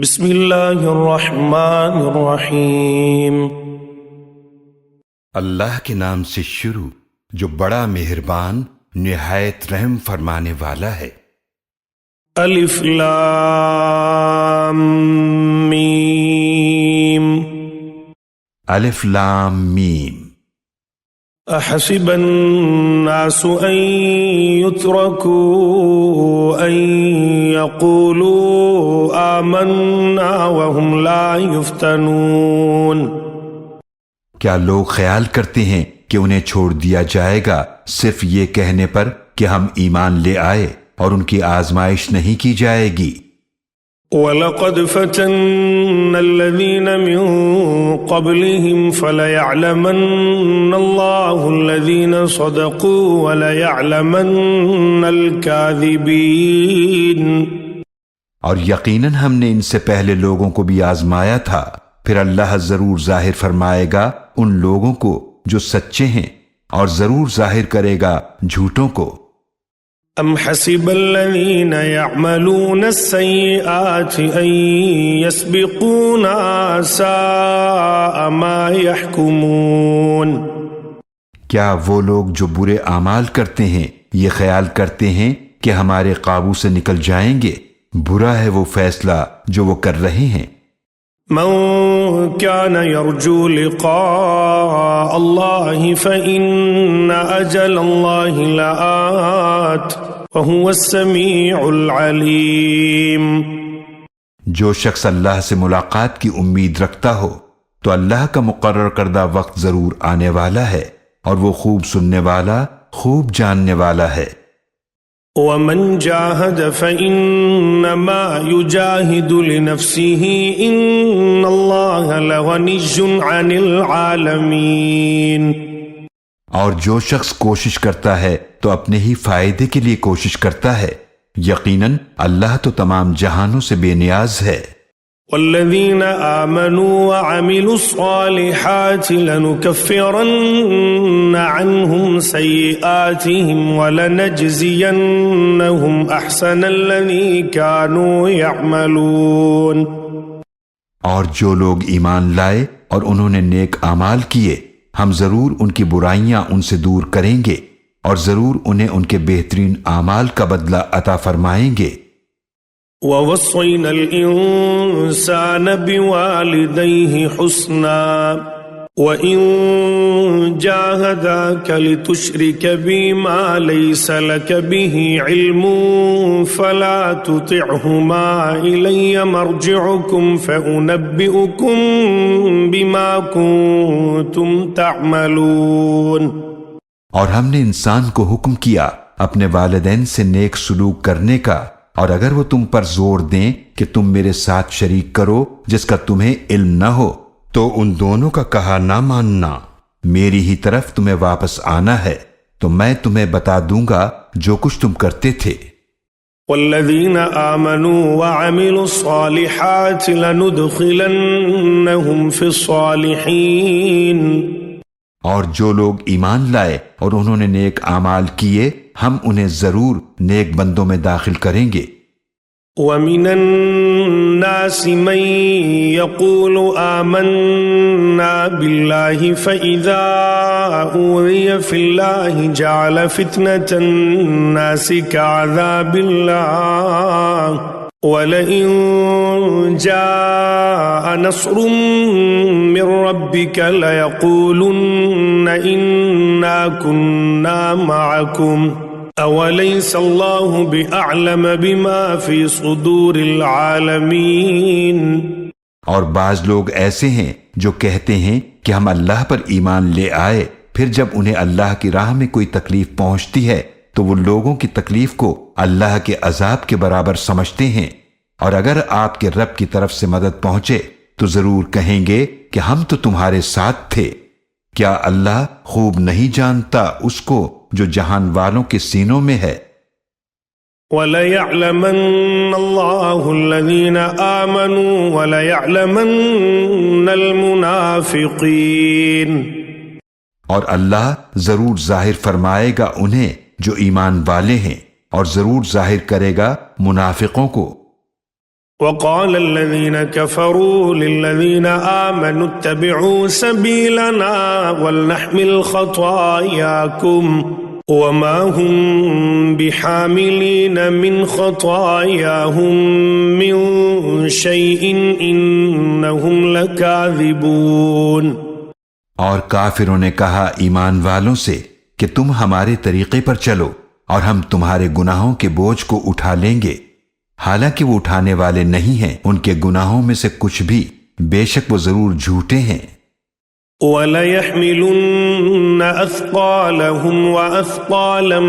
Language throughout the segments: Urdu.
بسم اللہ الرحمن الرحیم۔ اللہ کے نام سے شروع جو بڑا مہربان نہایت رحم فرمانے والا ہے۔ الف لام میم۔ الف لام میم۔ احسب الناس ان يتركوا ان يقولوا آمنا وهم لا يفتنون۔ کیا لوگ خیال کرتے ہیں کہ انہیں چھوڑ دیا جائے گا صرف یہ کہنے پر کہ ہم ایمان لے آئے اور ان کی آزمائش نہیں کی جائے گی؟ وَلَقَدْ فَتَنَّ الَّذِينَ مِن قَبْلِهِمْ فَلَيَعْلَمَنَّ اللَّهُ الَّذِينَ صَدَقُوا وَلَيَعْلَمَنَّ الْكَاذِبِينَ۔ اور یقیناً ہم نے ان سے پہلے لوگوں کو بھی آزمایا تھا، پھر اللہ ضرور ظاہر فرمائے گا ان لوگوں کو جو سچے ہیں، اور ضرور ظاہر کرے گا جھوٹوں کو۔ ام حسب الذین یعملون السیئات ان یسبقونا ساء ما یحکمون۔ کیا وہ لوگ جو برے اعمال کرتے ہیں یہ خیال کرتے ہیں کہ ہمارے قابو سے نکل جائیں گے؟ برا ہے وہ فیصلہ جو وہ کر رہے ہیں۔ من كان يرجو لقاء الله فإن أجل الله لآت وهو السميع العليم۔ جو شخص اللہ سے ملاقات کی امید رکھتا ہو تو اللہ کا مقرر کردہ وقت ضرور آنے والا ہے، اور وہ خوب سننے والا، خوب جاننے والا ہے۔ ومن جاهد فإنما يجاهد لنفسه إن الله لغني عن العالمين۔ اور جو شخص کوشش کرتا ہے تو اپنے ہی فائدے کے لیے کوشش کرتا ہے، یقیناً اللہ تو تمام جہانوں سے بے نیاز ہے۔ والذین آمنوا وعملوا الصالحات لنكفرن عنهم سیئاتهم ولنجزینهم احسن الذی كانوا يعملون۔ اور جو لوگ ایمان لائے اور انہوں نے نیک اعمال کیے، ہم ضرور ان کی برائیاں ان سے دور کریں گے، اور ضرور انہیں ان کے بہترین اعمال کا بدلہ عطا فرمائیں گے۔ وَوَصَّيْنَا الْإِنسَانَ بِوَالِدَيْهِ حُسْنًا وَإِن جَاهَدَاكَ لِتُشْرِكَ بِي مَا لَيْسَ لَكَ بِهِ عِلْمٌ فَلَا تُطِعْهُمَا إِلَيَّ مَرْجِعُكُمْ فَأُنَبِّئُكُم بِمَا كُنتُمْ تَعْمَلُونَ۔ اور ہم نے انسان کو حکم کیا اپنے والدین سے نیک سلوک کرنے کا، اور اگر وہ تم پر زور دیں کہ تم میرے ساتھ شریک کرو جس کا تمہیں علم نہ ہو، تو ان دونوں کا کہا نہ ماننا، میری ہی طرف تمہیں واپس آنا ہے تو میں تمہیں بتا دوں گا جو کچھ تم کرتے تھے۔ والذین آمنوا وعملوا الصالحات لندخلنہم فی الصالحین۔ اور جو لوگ ایمان لائے اور انہوں نے نیک اعمال کیے، ہم انہیں ضرور نیک بندوں میں داخل کریں گے۔ وَمِنَ النَّاسِ مَن يَقُولُ آمَنَّا بِاللَّهِ فَإِذَا أُوذِيَ فِي اللَّهِ جَعَلَ فِتْنَةَ النَّاسِ كَعَذَابِ اللَّهِ وَلَئِن جَاءَ نَصْرٌ مِّن رَّبِّكَ لَيَقُولُنَّ إِنَّا كُنَّا مَعَكُمْ أَوَلَيْسَ اللَّهُ بِأَعْلَمَ بِمَا فِي صُدُورِ الْعَالَمِينَ۔ اور بعض لوگ ایسے ہیں جو کہتے ہیں کہ ہم اللہ پر ایمان لے آئے، پھر جب انہیں اللہ کی راہ میں کوئی تکلیف پہنچتی ہے تو وہ لوگوں کی تکلیف کو اللہ کے عذاب کے برابر سمجھتے ہیں، اور اگر آپ کے رب کی طرف سے مدد پہنچے تو ضرور کہیں گے کہ ہم تو تمہارے ساتھ تھے۔ کیا اللہ خوب نہیں جانتا اس کو جو جہان والوں کے سینوں میں ہے؟ وَلَيَعْلَمَنَّ اللَّهُ الَّذِينَ آمَنُوا وَلَيَعْلَمَنَّ الْمُنَافِقِينَ۔ اور اللہ ضرور ظاہر فرمائے گا انہیں جو ایمان والے ہیں، اور ضرور ظاہر کرے گا منافقوں کو۔ وقال الذين كفروا للذين آمنوا اتبعوا سبيلنا ولنحمل خطاياكم وما هم بحاملين من خطاياهم من شيء إنهم لكاذبون۔ اور کافروں نے کہا ایمان والوں سے کہ تم ہمارے طریقے پر چلو اور ہم تمہارے گناہوں کے بوجھ کو اٹھا لیں گے، حالانکہ وہ اٹھانے والے نہیں ہیں ان کے گناہوں میں سے کچھ بھی، بے شک وہ ضرور جھوٹے ہیں۔ وَلَيَحْمِلُنَّ أَثْقَالَهُمْ وَأَثْقَالًا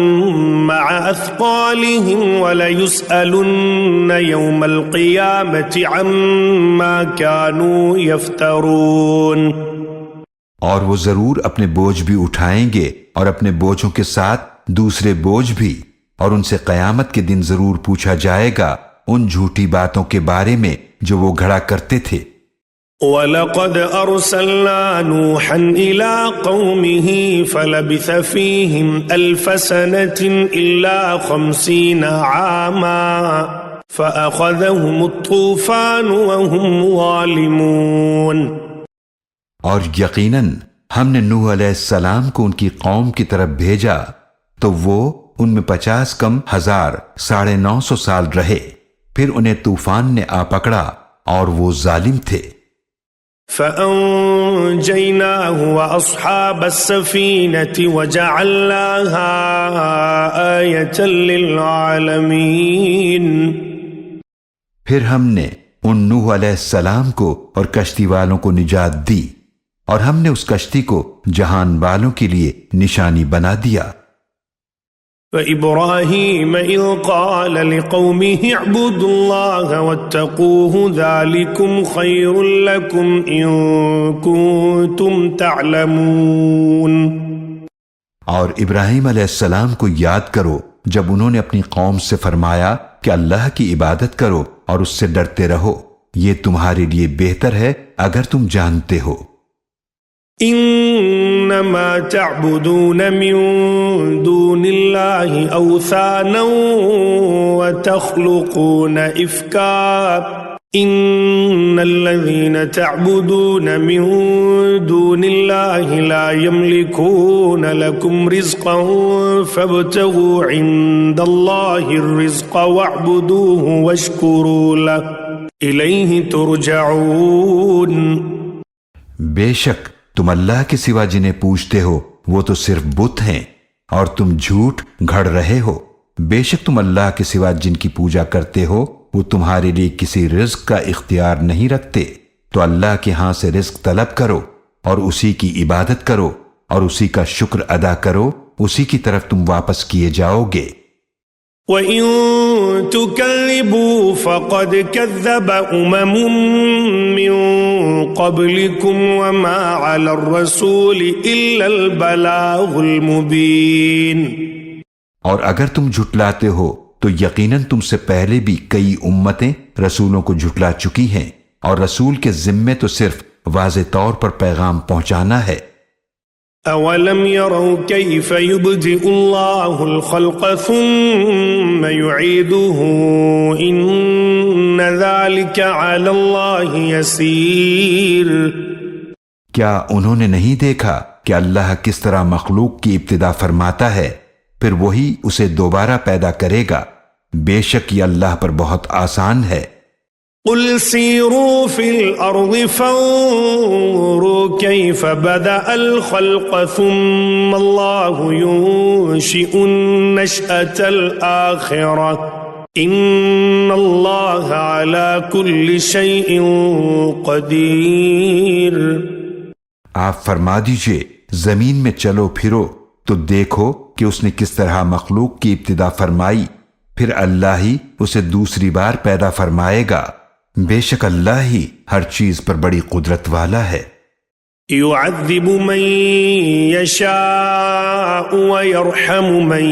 مَعَ أَثْقَالِهِمْ وَلَيُسْأَلُنَّ يَوْمَ الْقِيَامَةِ عَمَّا كَانُوا يَفْتَرُونَ۔ اور وہ ضرور اپنے بوجھ بھی اٹھائیں گے اور اپنے بوجھوں کے ساتھ دوسرے بوجھ بھی، اور ان سے قیامت کے دن ضرور پوچھا جائے گا ان جھوٹی باتوں کے بارے میں جو وہ گھڑا کرتے تھے۔ وَلَقَدْ أَرْسَلْنَا نُوحًا إِلَىٰ قَوْمِهِ فَلَبِثَ فِيهِمْ أَلْفَ سَنَةٍ إِلَّا 50 عَامًا فَأَخَذَهُمُ الطُّوفَانُ وَهُمْ ظَالِمُونَ۔ اور یقیناً ہم نے نوح علیہ السلام کو ان کی قوم کی طرف بھیجا تو وہ ان میں 50 کم 1000 950 سال رہے، پھر انہیں طوفان نے آ پکڑا اور وہ ظالم تھے۔ فَأَنجَيْنَاهُ وَأَصْحَابَ السَّفِينَةِ وَجَعَلْنَاهَا آيَةً لِّلْعَالَمِينَ۔ پھر ہم نے ان نوح علیہ السلام کو اور کشتی والوں کو نجات دی، اور ہم نے اس کشتی کو جہان والوں کے لیے نشانی بنا دیا۔ وَإِبْرَاهِيمَ إِذْ قَالَ لِقَوْمِهِ اعْبُدُوا اللَّهَ وَاتَّقُوهُ ذَلِكُمْ خَيْرٌ لَكُمْ إِن كُنتُمْ تَعْلَمُونَ۔ اور ابراہیم علیہ السلام کو یاد کرو جب انہوں نے اپنی قوم سے فرمایا کہ اللہ کی عبادت کرو اور اس سے ڈرتے رہو، یہ تمہارے لیے بہتر ہے اگر تم جانتے ہو۔ انما تعبدون من دون الله اوثانا وتخلقون افكا ان الذين تعبدون من دون الله لا يملكون لكم رزقا فابتغوا عند الله الرزق واعبدوه واشكروا له اليه ترجعون۔ بے شک تم اللہ کے سوا جنہیں پوجتے ہو وہ تو صرف بت ہیں اور تم جھوٹ گھڑ رہے ہو، بے شک تم اللہ کے سوا جن کی پوجا کرتے ہو وہ تمہارے لیے کسی رزق کا اختیار نہیں رکھتے، تو اللہ کے ہاں سے رزق طلب کرو اور اسی کی عبادت کرو اور اسی کا شکر ادا کرو، اسی کی طرف تم واپس کیے جاؤ گے۔ وَإِن تُكَذِّبُوا فَقَدْ كَذَّبَ أُمَمٌ مِّن قَبْلِكُمْ وَمَا عَلَى الرَّسُولِ إِلَّا الْبَلَاغُ الْمُبِينُ۔ اور اگر تم جھٹلاتے ہو تو یقیناً تم سے پہلے بھی کئی امتیں رسولوں کو جھٹلا چکی ہیں، اور رسول کے ذمے تو صرف واضح طور پر پیغام پہنچانا ہے۔ أَوَلَمْ يَرَوْا كَيْفَ يُبْدِئُ اللَّهُ الْخَلْقَ ثُمَّ يُعِيدُهُ إِنَّ ذَلِكَ عَلَى اللَّهِ يَسِيرٌ۔ کیا انہوں نے نہیں دیکھا کہ اللہ کس طرح مخلوق کی ابتدا فرماتا ہے پھر وہی اسے دوبارہ پیدا کرے گا، بے شک یہ اللہ پر بہت آسان ہے۔ قل سیروا فی الارض فانظروا کیف بدأ الخلق ثم اللہ ينشئ النشأة الآخرة ان اللہ علی کل شیء قدیر۔ آپ فرما دیجئے زمین میں چلو پھرو تو دیکھو کہ اس نے کس طرح مخلوق کی ابتدا فرمائی، پھر اللہ ہی اسے دوسری بار پیدا فرمائے گا، بے شک اللہ ہی ہر چیز پر بڑی قدرت والا ہے۔ يعذب من يشاء ويرحم من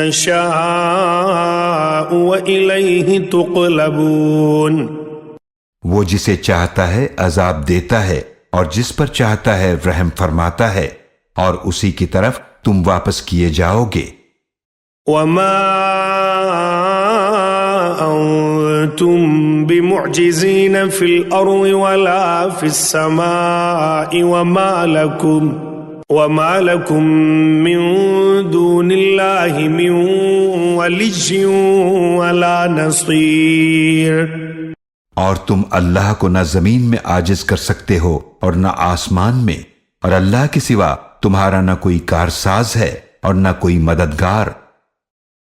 يشاء وإليه تقلبون۔ وہ جسے چاہتا ہے عذاب دیتا ہے اور جس پر چاہتا ہے رحم فرماتا ہے، اور اسی کی طرف تم واپس کیے جاؤ گے۔ وما أنتم بمعجزين في الأرض ولا في السماء وما لكم من دون الله من ولي ولا نصير. اور تم اللہ کو نہ زمین میں عاجز کر سکتے ہو اور نہ آسمان میں، اور اللہ کے سوا تمہارا نہ کوئی کارساز ہے اور نہ کوئی مددگار.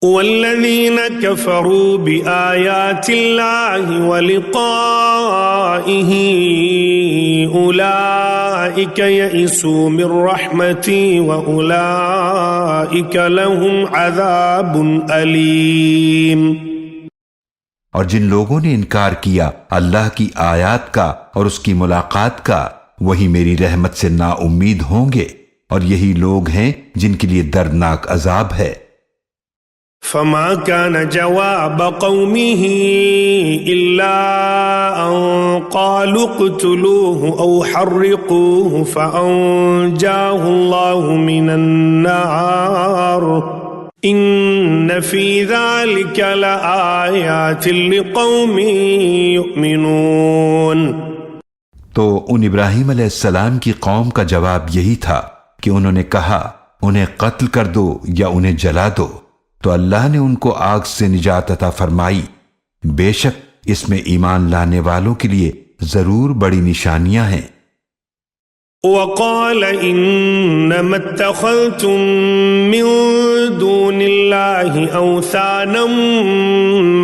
والذين كفروا بآيات الله ولقائه أولئك يئسوا من رحمتي وأولئك لهم عذاب أليم. اور جن لوگوں نے انکار کیا اللہ کی آیات کا اور اس کی ملاقات کا، وہی میری رحمت سے نا امید ہوں گے، اور یہی لوگ ہیں جن کے لیے دردناک عذاب ہے. فما كان جواب قومه إلا أن قالوا اقتلوه أو حرقوه فأنجاه الله من النار إن في ذلك لآيات لقوم يؤمنون. تو ان ابراہیم علیہ السلام کی قوم کا جواب یہی تھا کہ انہوں نے کہا انہیں قتل کر دو یا انہیں جلا دو، تو اللہ نے ان کو آگ سے نجات عطا فرمائی. بے شک اس میں ایمان لانے والوں کے لیے ضرور بڑی نشانیاں ہیں. وقال انما اتخذتم من دون الله اوثانا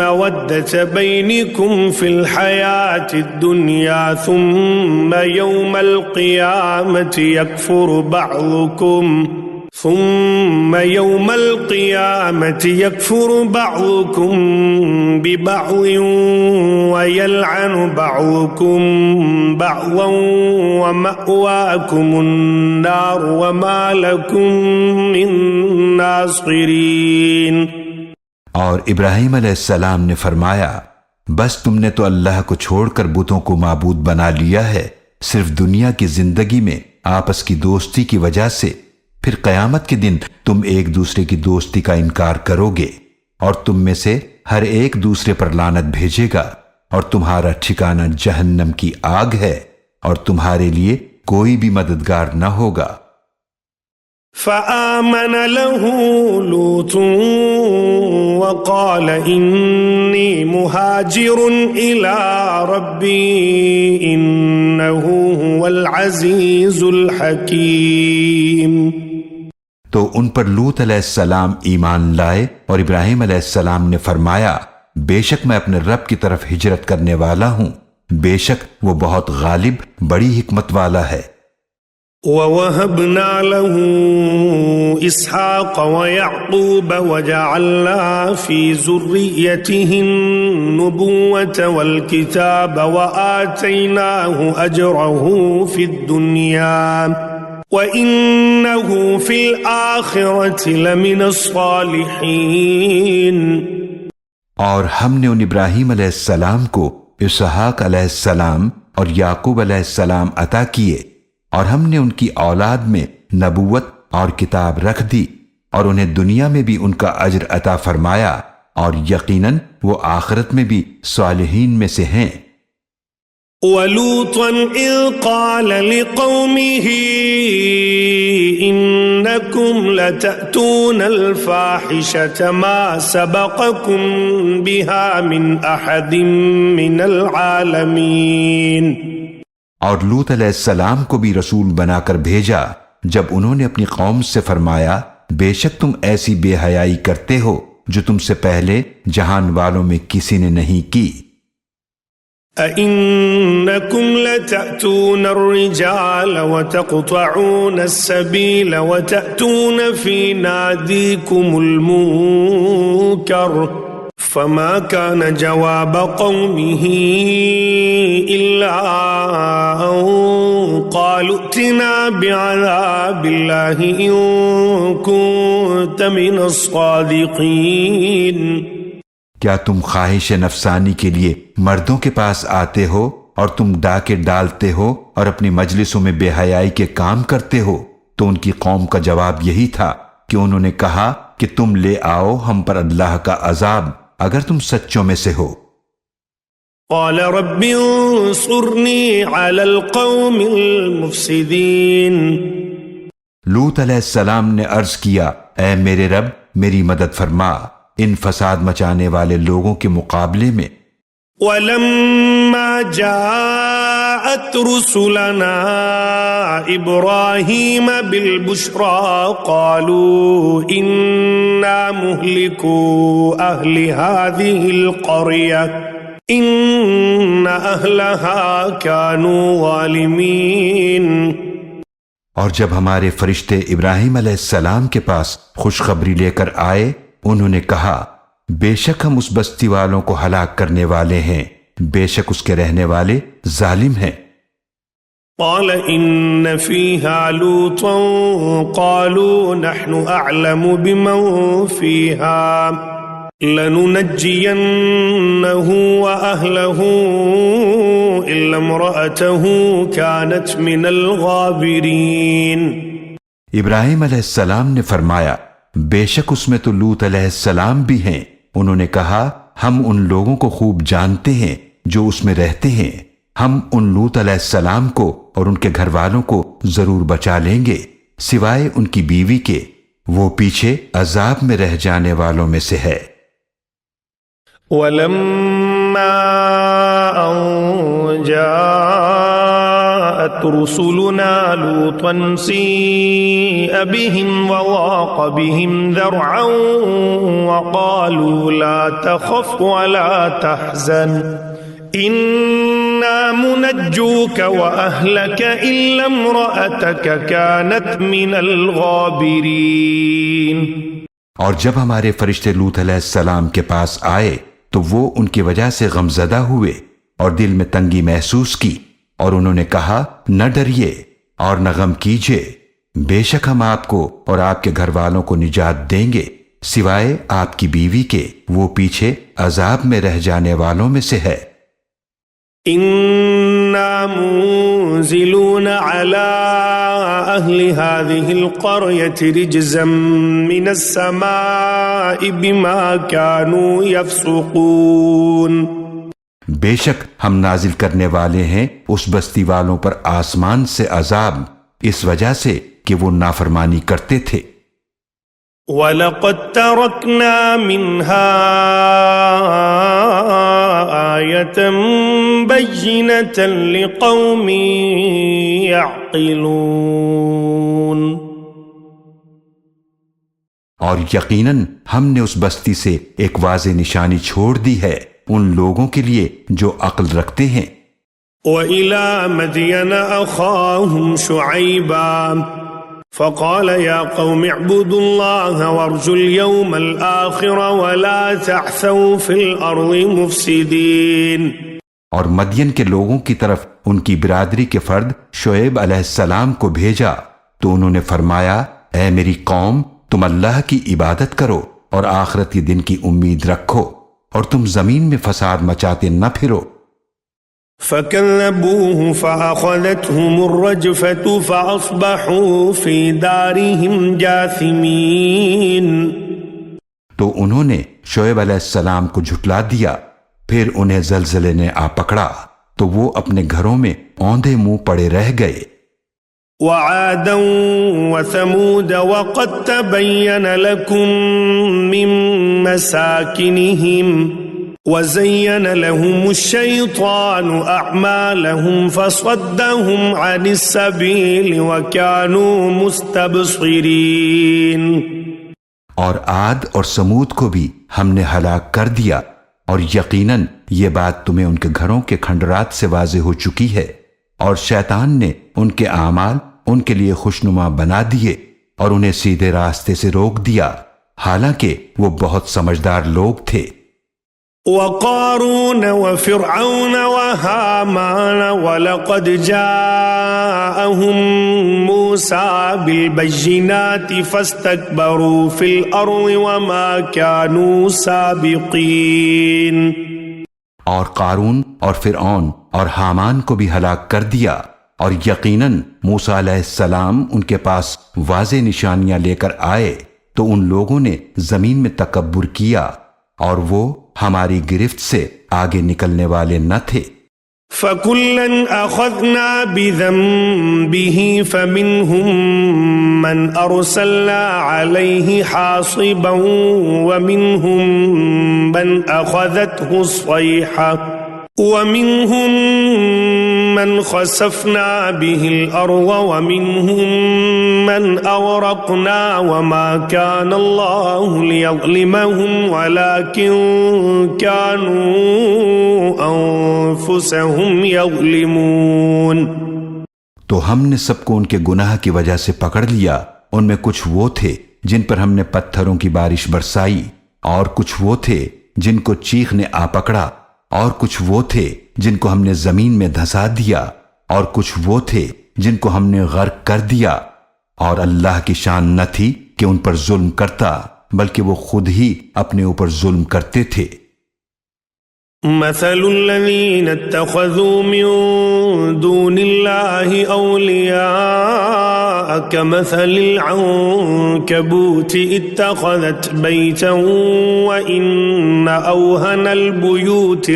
مودة بينكم في الحياة الدنيا ثم يوم القيامة يكفر بعضكم ببعض ويلعن بعضكم بعضا ومأواكم النار وما لكم من ناصرين. اور ابراہیم علیہ السلام نے فرمایا بس تم نے تو اللہ کو چھوڑ کر بتوں کو معبود بنا لیا ہے صرف دنیا کی زندگی میں آپس کی دوستی کی وجہ سے، پھر قیامت کے دن تم ایک دوسرے کی دوستی کا انکار کرو گے، اور تم میں سے ہر ایک دوسرے پر لعنت بھیجے گا، اور تمہارا ٹھکانہ جہنم کی آگ ہے، اور تمہارے لیے کوئی بھی مددگار نہ ہوگا. فآمن له لوط وقال إني مهاجر إلى ربي إنه هو العزيز الحكيم. تو ان پر لوط علیہ السلام ایمان لائے، اور ابراہیم علیہ السلام نے فرمایا بے شک میں اپنے رب کی طرف ہجرت کرنے والا ہوں، بے شک وہ بہت غالب بڑی حکمت والا ہے. وَوَهَبْنَا لَهُ إِسْحَاقَ وَيَعْقُوبَ وَجَعَلْنَا فِي ذُرِّيَّتِهِ النُّبُوَّةَ وَالْكِتَابَ وَآتَيْنَاهُ أَجْرَهُ فِي الدُّنْيَا وَإِنَّهُ فِي الْآخِرَةِ لَمِنَ الصَّالِحِينَ. اور ہم نے ان ابراہیم علیہ السلام کو اسحاق علیہ السلام اور یعقوب علیہ السلام عطا کیے، اور ہم نے ان کی اولاد میں نبوت اور کتاب رکھ دی، اور انہیں دنیا میں بھی ان کا اجر عطا فرمایا، اور یقیناً وہ آخرت میں بھی صالحین میں سے ہیں. وَلُوطًا إِذْ قَالَ لِقَوْمِهِ إِنَّكُمْ لَتَأْتُونَ الْفَاحِشَةَ مَا سَبَقَكُمْ بِهَا مِنْ أَحَدٍ مِّنَ الْعَالَمِينَ. اور لوط علیہ السلام کو بھی رسول بنا کر بھیجا جب انہوں نے اپنی قوم سے فرمایا بے شک تم ایسی بے حیائی کرتے ہو جو تم سے پہلے جہان والوں میں کسی نے نہیں کی. أَإِنَّكُمْ لَتَأْتُونَ الرِّجَالَ وَتَقْطَعُونَ السَّبِيلَ وَتَأْتُونَ فِي نَادِيكُمُ الْمُنكَرَ فَمَا كَانَ جَوَابَ قَوْمِهِ إِلَّا أَن قَالُوا ائْتِنَا بِعَذَابِ اللَّهِ إِن كُنتَ مِنَ الصَّادِقِينَ. کیا تم خواہش نفسانی کے لیے مردوں کے پاس آتے ہو اور تم ڈاکے ڈالتے ہو اور اپنی مجلسوں میں بے حیائی کے کام کرتے ہو؟ تو ان کی قوم کا جواب یہی تھا کہ انہوں نے کہا کہ تم لے آؤ ہم پر اللہ کا عذاب اگر تم سچوں میں سے ہو. قال رب انصرني على القوم المفسدين. لوط علیہ السلام نے عرض کیا، اے میرے رب میری مدد فرما ان فساد مچانے والے لوگوں کے مقابلے میں۔ ولما جاءت رسلنا إبراهيم بالبشرى قالوا إنا مهلكو أهل هذه القرية إن أهلها كانوا ظالمين۔ اور جب ہمارے فرشتے ابراہیم علیہ السلام کے پاس خوشخبری لے کر آئے، انہوں نے کہا بے شک ہم اس بستی والوں کو ہلاک کرنے والے ہیں، بے شک اس کے رہنے والے ظالم ہیں۔ قال إن فيها لوطا قالوا نحن أعلم بمن فيها لننجينه وأهله إلا امرأته كانت من الغابرين۔ ابراہیم علیہ السلام نے فرمایا بے شک اس میں تو لوط علیہ السلام بھی ہیں۔ انہوں نے کہا ہم ان لوگوں کو خوب جانتے ہیں جو اس میں رہتے ہیں، ہم ان لوط علیہ السلام کو اور ان کے گھر والوں کو ضرور بچا لیں گے سوائے ان کی بیوی کے، وہ پیچھے عذاب میں رہ جانے والوں میں سے ہے۔ وَلَمَّا أَن جَاءَتْ رُسُلُنَا لُوطًا سِيءَ بِهِمْ وَضَاقَ بِهِمْ ذَرْعًا وَقَالُوا لَا تَخَفْ وَلَا تَحْزَنْ إِنَّا مُنَجُّوكَ وَأَهْلَكَ إِلَّا امْرَأَتَكَ كَانَتْ مِنَ الْغَابِرِينَ۔ اور جب ہمارے فرشتے لوط علیہ السلام کے پاس آئے تو وہ ان کی وجہ سے غمزدہ ہوئے اور دل میں تنگی محسوس کی، اور انہوں نے کہا نہ ڈریے اور نہ غم کیجیے، بے شک ہم آپ کو اور آپ کے گھر والوں کو نجات دیں گے سوائے آپ کی بیوی کے، وہ پیچھے عذاب میں رہ جانے والوں میں سے ہے۔ إنا منزلون على أهل هذه القرية رجزا من السماء بما كانوا يفسقون۔ بے شک ہم نازل کرنے والے ہیں اس بستی والوں پر آسمان سے عذاب، اس وجہ سے کہ وہ نافرمانی کرتے تھے۔ وَلَقَدْ تَرَكْنَا مِنْهَا آيَةً بَيِّنَةً لِقَوْمٍ يَعْقِلُونَ۔ اور یقیناً ہم نے اس بستی سے ایک واضح نشانی چھوڑ دی ہے ان لوگوں کے لیے جو عقل رکھتے ہیں۔ وَإِلَى مَدْيَنَ أَخَاهُمْ شُعَيْبًا فقال يا قوم اعبدوا الله وارجوا اليوم الآخر ولا تعثوا في الأرض مفسدين۔ اور مدین کے لوگوں کی طرف ان کی برادری کے فرد شعیب علیہ السلام کو بھیجا تو انہوں نے فرمایا اے میری قوم تم اللہ کی عبادت کرو اور آخرت کے دن کی امید رکھو اور تم زمین میں فساد مچاتے نہ پھرو۔ فَكَذَّبُوهُ فَأَخَذَتْهُمُ الرَّجْفَةُ فَأَصْبَحُوا فِي دَارِهِمْ جَاثِمِينَ۔ تو انہوں نے شعیب علیہ السلام کو جھٹلا دیا، پھر انہیں زلزلے نے آ پکڑا تو وہ اپنے گھروں میں اوندھے منہ پڑے رہ گئے۔ وَعَادًا وَثَمُودَ وَقَدْ تَبَيَّنَ لَكُم مِّن مَّسَاكِنِهِمْ وَزَيَّنَ لَهُمُ الشَّيْطَانُ أَعْمَالَهُمْ فَصَدَّهُمْ عَنِ السَّبِيلِ وَكَانُوا مُسْتَبْصِرِينَ۔ اور عاد اور سمود کو بھی ہم نے ہلاک کر دیا، اور یقیناً یہ بات تمہیں ان کے گھروں کے کھنڈرات سے واضح ہو چکی ہے، اور شیطان نے ان کے اعمال ان کے لیے خوشنما بنا دیے اور انہیں سیدھے راستے سے روک دیا، حالانکہ وہ بہت سمجھدار لوگ تھے۔ وَقَارُونَ وَفِرْعَوْنَ وَهَامَانَ وَلَقَدْ جَاءَهُم مُوسَى بِالْبَيِّنَاتِ فَاسْتَكْبَرُوا فِي الْأَرْضِ وَمَا كَانُوا سَابِقِينَ۔ اور قارون اور فرعون اور حامان کو بھی ہلاک کر دیا، اور یقیناً موسیٰ علیہ السلام ان کے پاس واضح نشانیاں لے کر آئے تو ان لوگوں نے زمین میں تکبر کیا اور وہ ہماری گرفت سے آگے نکلنے والے نہ تھے۔ فَكُلًّا أَخَذْنَا بِذَنبِهِ فَمِنْهُمْ مَنْ أَرْسَلْنَا عَلَيْهِ حَاصِبًا وَمِنْهُمْ مَنْ أَخَذَتْهُ الصَّيْحَةُ وَمِنْهُمْ مَنْ خَسَفْنَا بِهِ الْأَرْضَ وَمِنْهُمْ مَنْ أَغْرَقْنَا وَمَا كَانَ اللَّهُ لِيَظْلِمَهُمْ وَلَكِنْ كَانُوا أَنفُسَهُمْ يَظْلِمُونَ۔ تو ہم نے سب کو ان کے گناہ کی وجہ سے پکڑ لیا۔ ان میں کچھ وہ تھے جن پر ہم نے پتھروں کی بارش برسائی، اور کچھ وہ تھے جن کو چیخ نے آ پکڑا، اور کچھ وہ تھے جن کو ہم نے زمین میں دھسا دیا، اور کچھ وہ تھے جن کو ہم نے غرق کر دیا۔ اور اللہ کی شان نہ تھی کہ ان پر ظلم کرتا، بلکہ وہ خود ہی اپنے اوپر ظلم کرتے تھے۔ مثل الذين اتخذوا من دون الله أولياء كمثل العنكبوت اتخذت بيتا وإن أوهن البيوت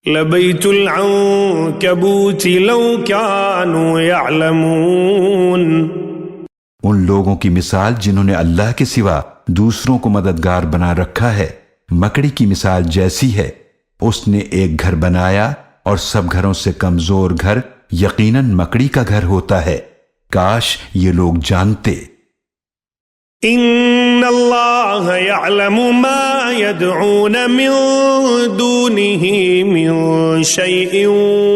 لبيت العنكبوت لو كانوا يعلمون۔ ان لوگوں کی مثال جنہوں نے اللہ کے سوا دوسروں کو مددگار بنا رکھا ہے، مکڑی کی مثال جیسی ہے۔ اس نے ایک گھر بنایا اور سب گھروں سے کمزور گھر یقیناً مکڑی کا گھر ہوتا ہے۔ کاش یہ لوگ جانتے۔ ان اللہ یعلم ما يدعون من دونه من شیء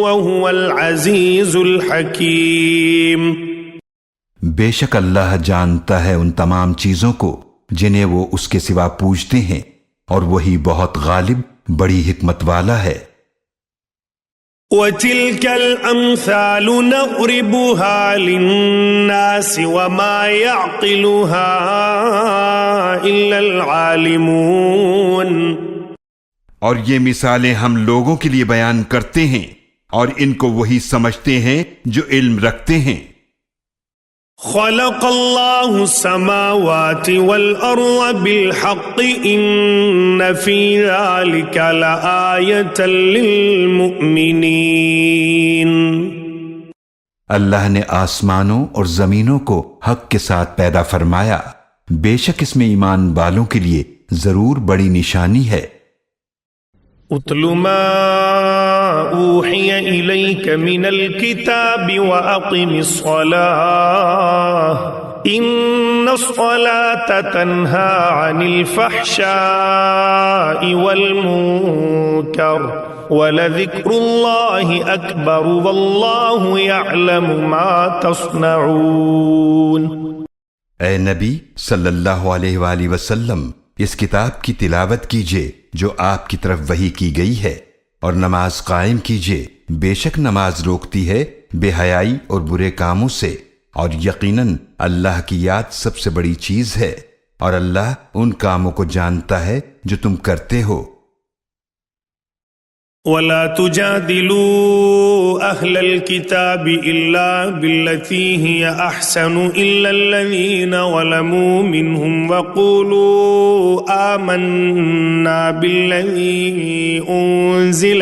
وهو العزیز الحکیم۔ بے شک اللہ جانتا ہے ان تمام چیزوں کو جنہیں وہ اس کے سوا پوجتے ہیں، اور وہی بہت غالب بڑی حکمت والا ہے۔ وَتِلْكَ الْأَمْثَالُ نَضْرِبُهَا لِلنَّاسِ وَمَا يَعْقِلُهَا إِلَّا الْعَالِمُونَ۔ اور یہ مثالیں ہم لوگوں کے لیے بیان کرتے ہیں، اور ان کو وہی سمجھتے ہیں جو علم رکھتے ہیں۔ خلق اللہ السماوات والارض بالحق ان فی ذلک لآیۃ للمؤمنین۔ اللہ نے آسمانوں اور زمینوں کو حق کے ساتھ پیدا فرمایا، بے شک اس میں ایمان والوں کے لیے ضرور بڑی نشانی ہے۔ اتل ما اوحی الیک من الکتاب واقم الصلاة ان الصلاة تنہی عن الفحشاء والمنکر ولذکر اللہ اکبر واللہ یعلم ما تصنعون۔ اے نبی صلی اللہ علیہ وآلہ وسلم، اس کتاب کی تلاوت کیجئے جو آپ کی طرف وحی کی گئی ہے، اور نماز قائم کیجئے، بے شک نماز روکتی ہے بے حیائی اور برے کاموں سے، اور یقیناً اللہ کی یاد سب سے بڑی چیز ہے، اور اللہ ان کاموں کو جانتا ہے جو تم کرتے ہو۔ وَلَا تُجَادِلُوا أَهْلَ الْكِتَابِ إِلَّا بِالَّتِي هِيَ أَحْسَنُ إِلَّا الَّذِينَ ظَلَمُوا مِنْهُمْ وَقُولُوا آمَنَّا بِالَّذِي أُنزِلَ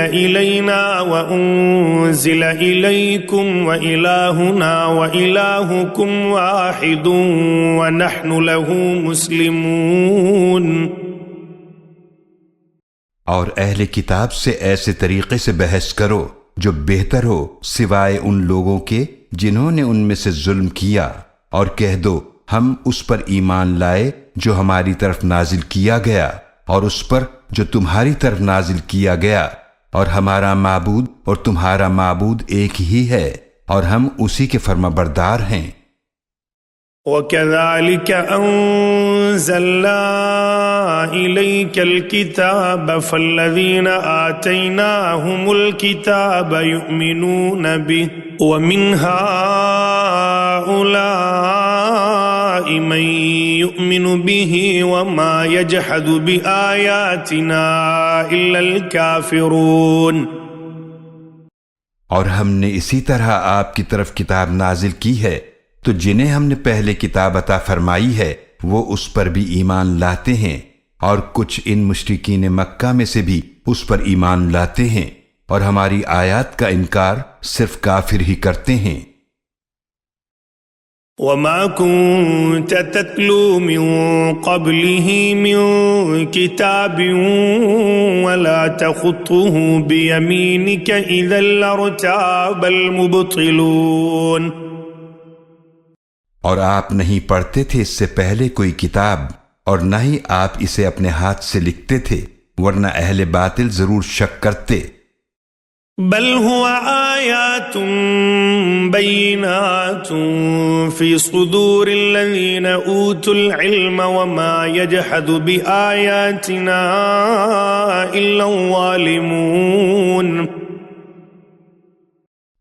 إِلَيْنَا وَأُنزِلَ إِلَيْكُمْ وَإِلَٰهُنَا وَإِلَٰهُكُمْ وَاحِدٌ وَنَحْنُ لَهُ مُسْلِمُونَ۔ اور اہل کتاب سے ایسے طریقے سے بحث کرو جو بہتر ہو سوائے ان لوگوں کے جنہوں نے ان میں سے ظلم کیا، اور کہہ دو ہم اس پر ایمان لائے جو ہماری طرف نازل کیا گیا، اور اس پر جو تمہاری طرف نازل کیا گیا، اور ہمارا معبود اور تمہارا معبود ایک ہی ہے، اور ہم اسی کے فرما بردار ہیں۔ وَكَذَلِكَ أَنزَلْنَا إِلَيْكَ الْكِتَابَ فَالَّذِينَ آتَيْنَاهُمُ الْكِتَابَ يُؤْمِنُونَ بِهِ وَمِنْ هَؤُلَاءِ مَن يُؤْمِنُ بِهِ وَمَا يَجْحَدُ بِآيَاتِنَا إِلَّا الْكَافِرُونَ۔ اور ہم نے اسی طرح آپ کی طرف کتاب نازل کی ہے تو جنہیں ہم نے پہلے کتاب عطا فرمائی ہے وہ اس پر بھی ایمان لاتے ہیں، اور کچھ ان مشرکین مکہ میں سے بھی اس پر ایمان لاتے ہیں، اور ہماری آیات کا انکار صرف کافر ہی کرتے ہیں۔ وما كنت تتلو من قبله من كتاب ولا تخطه بيمينك إذا لارتاب المبطلون، اور آپ نہیں پڑھتے تھے اس سے پہلے کوئی کتاب، اور نہ ہی آپ اسے اپنے ہاتھ سے لکھتے تھے، ورنہ اہل باطل ضرور شک کرتے۔ بل هو آيات بينات في صدور الذين أوتوا العلم وما يجحد بآياتنا إلا الظالمون،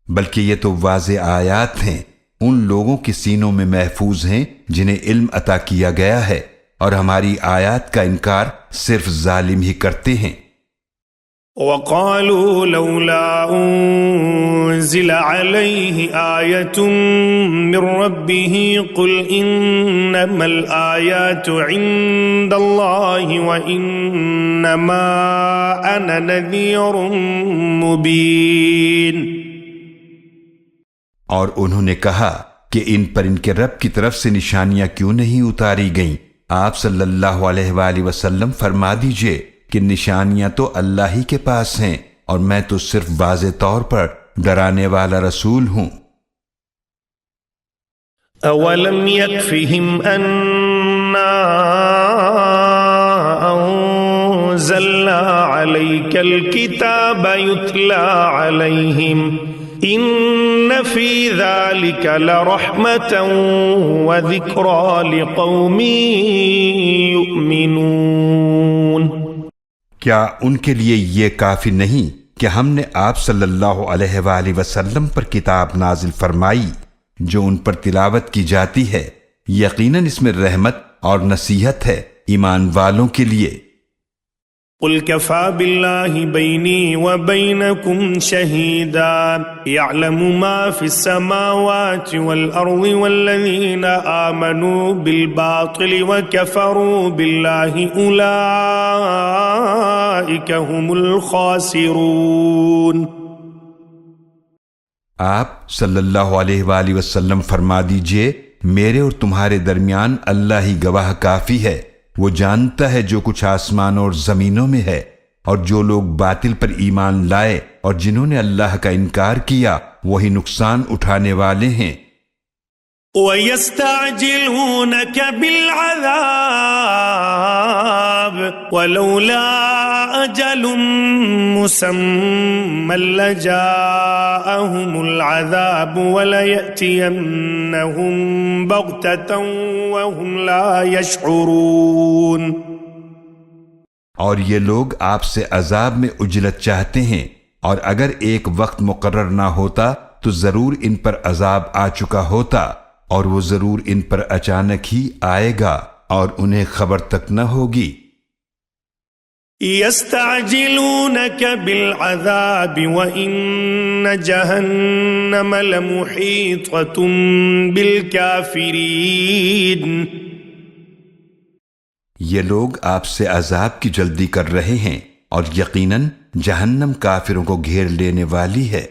بلکہ یہ تو واضح آیات ہیں، ان لوگوں کے سینوں میں محفوظ ہیں جنہیں علم عطا کیا گیا ہے، اور ہماری آیات کا انکار صرف ظالم ہی کرتے ہیں۔ وقالوا لولا أنزل عليه آية من ربه قل إنما الآيات عند الله وإنما أنا نذير مبين، اور انہوں نے کہا کہ ان پر ان کے رب کی طرف سے نشانیاں کیوں نہیں اتاری گئیں؟ آپ صلی اللہ علیہ وآلہ وسلم فرما دیجئے کہ نشانیاں تو اللہ ہی کے پاس ہیں، اور میں تو صرف واضح طور پر ڈرانے والا رسول ہوں۔ اولم يكفهم أنا أنزلنا عليك الكتاب يتلى عليهم إن في ذلك لرحمة وذكرى لقوم يؤمنون، کیا ان کے لیے یہ کافی نہیں کہ ہم نے آپ صلی اللہ علیہ وآلہ وسلم پر کتاب نازل فرمائی جو ان پر تلاوت کی جاتی ہے؟ یقیناً اس میں رحمت اور نصیحت ہے ایمان والوں کے لیے۔ قل كفى بالله بيني وبينكم شهيدا يعلم ما في السماوات والأرض والذين آمنوا بالباطل وكفروا بالله أولئك هم الخاسرون۔ آپ صلی اللہ علیہ وآلہ وسلم فرما دیجئے میرے اور تمہارے درمیان اللہ ہی گواہ کافی ہے، وہ جانتا ہے جو کچھ آسمان اور زمینوں میں ہے، اور جو لوگ باطل پر ایمان لائے اور جنہوں نے اللہ کا انکار کیا وہی نقصان اٹھانے والے ہیں۔ وَيَسْتَعْجِلُونَكَ بِالْعَذَابِ وَلَوْلَا أَجَلٌ مُّسَمًّى لَّجَاءَهُمُ الْعَذَابُ وَلَيَأْتِيَنَّهُم بَغْتَةً وَهُمْ لَا يَشْعُرُونَ۔ اور یہ لوگ آپ سے عذاب میں عجلت چاہتے ہیں، اور اگر ایک وقت مقرر نہ ہوتا تو ضرور ان پر عذاب آ چکا ہوتا، اور وہ ضرور ان پر اچانک ہی آئے گا اور انہیں خبر تک نہ ہوگی۔ يَسْتَعْجِلُونَكَ بِالْعَذَابِ وَإِنَّ جَهَنَّمَ لَمُحِيطَةٌ بِالْكَافِرِينَ۔ یہ لوگ آپ سے عذاب کی جلدی کر رہے ہیں، اور یقیناً جہنم کافروں کو گھیر لینے والی ہے۔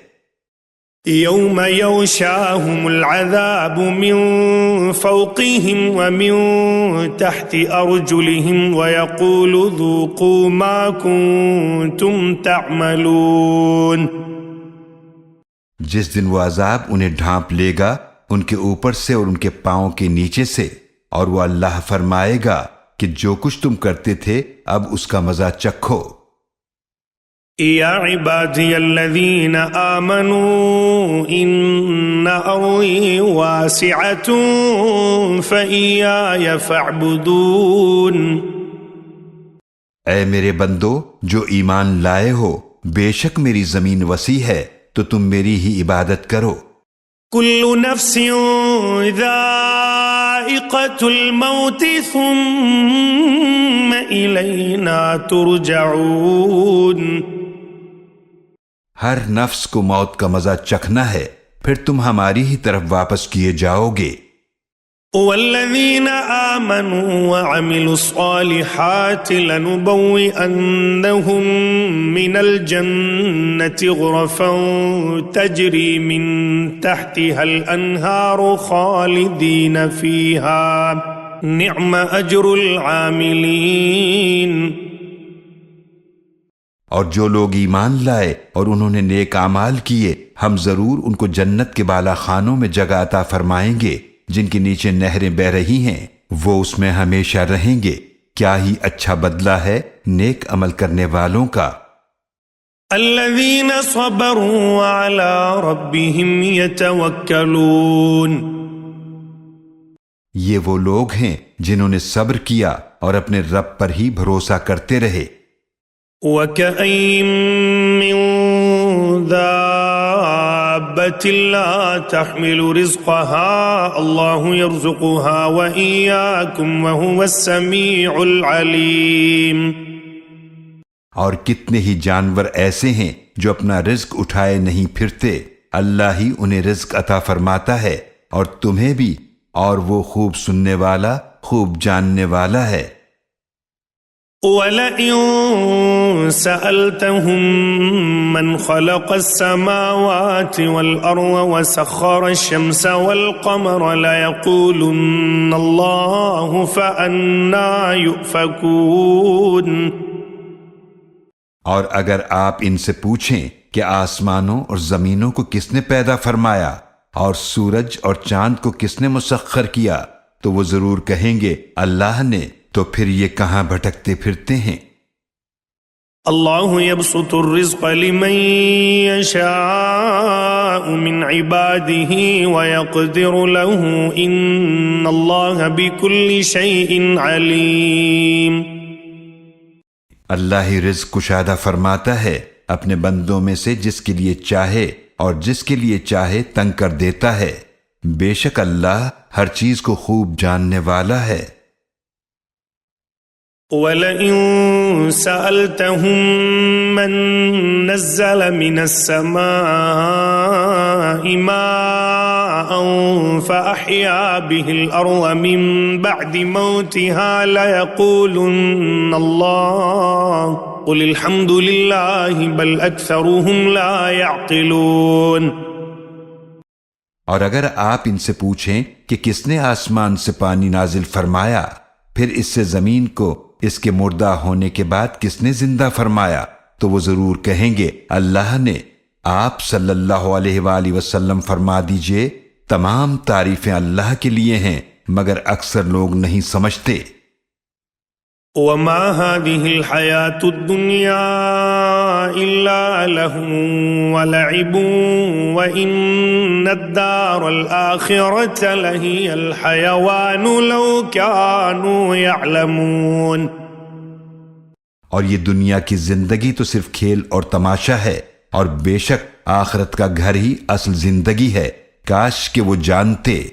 يوم يغشاهم العذاب من فوقهم ومن تحت أرجلهم ويقول ذوقوا ما كنتم تعملون۔ جس دن وہ عذاب انہیں ڈھانپ لے گا ان کے اوپر سے اور ان کے پاؤں کے نیچے سے، اور وہ اللہ فرمائے گا کہ جو کچھ تم کرتے تھے اب اس کا مزہ چکھو۔ يا عبادي الذين آمنوا إن أرضي واسعة فإياي فاعبدون۔ اے میرے بندو جو ایمان لائے ہو، بے شک میری زمین وسیع ہے تو تم میری ہی عبادت کرو۔ كل نفس ذائقة الموت ثم إلينا ترجعون۔ ہر نفس کو موت کا مزہ چکھنا ہے، پھر تم ہماری ہی طرف واپس کیے جاؤ گے۔ والذين آمنوا وعملوا الصالحات لنبوئنهم من الجنة غرفا تجري من تحتها الأنهار خالدين فيها نعم أجر العاملين۔ اور جو لوگ ایمان لائے اور انہوں نے نیک اعمال کیے، ہم ضرور ان کو جنت کے بالا خانوں میں جگہ عطا فرمائیں گے جن کے نیچے نہریں بہہ رہی ہیں، وہ اس میں ہمیشہ رہیں گے۔ کیا ہی اچھا بدلہ ہے نیک عمل کرنے والوں کا۔ الذين صبروا وعلى ربهم يتوكلون، یہ وہ لوگ ہیں جنہوں نے صبر کیا اور اپنے رب پر ہی بھروسہ کرتے رہے۔ وكأين من دابة لا تحمل رزقها الله يرزقها وإياكم وهو السميع العليم۔ اور کتنے ہی جانور ایسے ہیں جو اپنا رزق اٹھائے نہیں پھرتے، اللہ ہی انہیں رزق عطا فرماتا ہے اور تمہیں بھی، اور وہ خوب سننے والا، خوب جاننے والا ہے۔ وَلَئِن سَأَلْتَهُم مَّنْ خَلَقَ السَّمَاوَاتِ وَالْأَرْضَ وَسَخَّرَ الشَّمْسَ وَالْقَمَرَ لَيَقُولُنَّ اللَّهُ فَأَنَّىٰ يُؤْفَكُونَ۔ اور اگر آپ ان سے پوچھیں کہ آسمانوں اور زمینوں کو کس نے پیدا فرمایا اور سورج اور چاند کو کس نے مسخر کیا، تو وہ ضرور کہیں گے اللہ نے، تو پھر یہ کہاں بھٹکتے پھرتے ہیں۔ اللہ یبسط الرزق لمن یشاء من عباده ویقدر له ان اللہ بكل شیء علیم۔ اللہ ہی رزق کشادہ فرماتا ہے اپنے بندوں میں سے جس کے لیے چاہے، اور جس کے لیے چاہے تنگ کر دیتا ہے، بے شک اللہ ہر چیز کو خوب جاننے والا ہے۔ وَلَئِن سَأَلْتَهُم مَّن نَّزَّلَ مِنَ السَّمَاءِ مَاءً فَأَحْيَا بِهِ الْأَرْضَ مِن بَعْدِ مَوْتِهَا لَيَقُولُنَّ اللَّهُ قُلِ الْحَمْدُ لِلَّهِ بَلْ أَكْثَرُهُمْ لَا يَعْقِلُونَ۔ اور اگر آپ ان سے پوچھیں کہ کس نے آسمان سے پانی نازل فرمایا، پھر اس سے زمین کو اس کے مردہ ہونے کے بعد کس نے زندہ فرمایا، تو وہ ضرور کہیں گے اللہ نے۔ آپ صلی اللہ علیہ وآلہ وسلم فرما دیجئے تمام تعریفیں اللہ کے لیے ہیں، مگر اکثر لوگ نہیں سمجھتے۔ وما هذه الحياة الدنيا إلا لهو ولعب وإن الدار الآخرة لهي الحيوان لو كانوا يعلمون۔ اور یہ دنیا کی زندگی تو صرف کھیل اور تماشا ہے، اور بے شک آخرت کا گھر ہی اصل زندگی ہے، کاش کہ وہ جانتے۔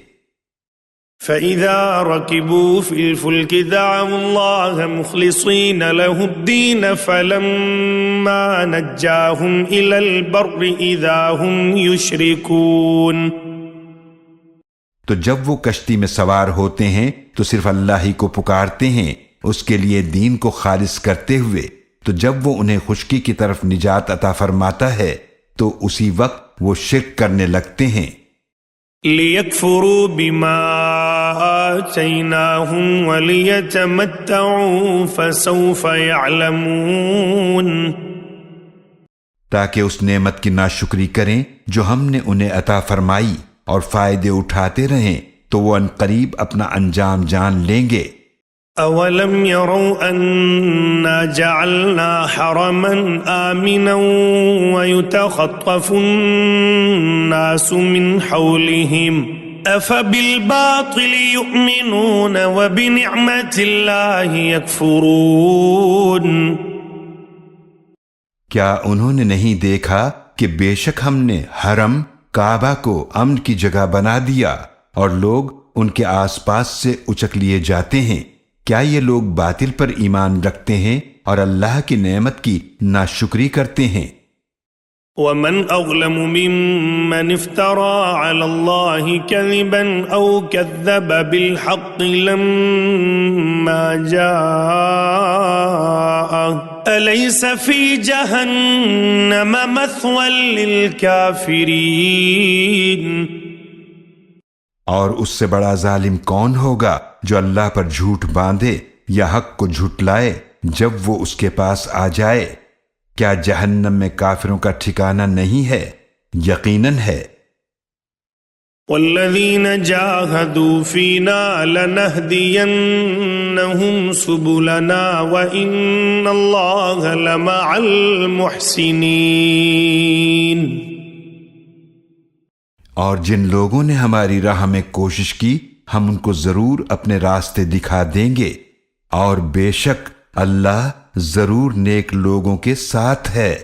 فَإِذَا رَكِبُوا فِي الْفُلْكِ دَعَوُا اللَّهَ مُخْلِصِينَ لَهُ الدِّينَ فَلَمَّا نَجَّاهُمْ إِلَى الْبَرِّ إِذَا هُمْ يُشْرِكُونَ۔ تو جب وہ کشتی میں سوار ہوتے ہیں تو صرف اللہ ہی کو پکارتے ہیں اس کے لیے دین کو خالص کرتے ہوئے، تو جب وہ انہیں خشکی کی طرف نجات عطا فرماتا ہے تو اسی وقت وہ شرک کرنے لگتے ہیں۔ لِيَكْفُرُوا بِمَا آتَيْنَاهُمْ وَلِيَتَمَتَّعُوا فَسَوْفَ يَعْلَمُونَ۔ تاکہ اس نعمت کی ناشکری کریں جو ہم نے انہیں عطا فرمائی اور فائدے اٹھاتے رہیں، تو وہ عنقریب اپنا انجام جان لیں گے۔ أَوَلَمْ يَرَوْا أَنَّا جَعَلْنَا حَرَمًا آمِنًا وَيُتَخَطَّفُ النَّاسُ مِنْ حَوْلِهِمْ أَفَبِالْبَاطِلِ يُؤْمِنُونَ وَبِنِعْمَةِ اللَّهِ يَكْفُرُونَ۔ کیا انہوں نے نہیں دیکھا کہ بے شک ہم نے حرم کعبہ کو امن کی جگہ بنا دیا اور لوگ ان کے آس پاس سے اچک لیے جاتے ہیں؟ کیا یہ لوگ باطل پر ایمان رکھتے ہیں اور اللہ کی نعمت کی ناشکری کرتے ہیں؟ ومن أظلم ممن افترى على الله كذبا أو كذب بالحق لما جاءه أليس في جهنم مثوى للكافرين اور اس سے بڑا ظالم کون ہوگا جو اللہ پر جھوٹ باندھے یا حق کو جھٹلائے جب وہ اس کے پاس آ جائے؟ کیا جہنم میں کافروں کا ٹھکانہ نہیں ہے؟ یقیناً ہے۔ والذین جاہدوا فینا لنہدینہم سبلنا وإن اللہ لمع المحسنین۔ اور جن لوگوں نے ہماری راہ میں کوشش کی ہم ان کو ضرور اپنے راستے دکھا دیں گے، اور بے شک اللہ ضرور نیک لوگوں کے ساتھ ہے۔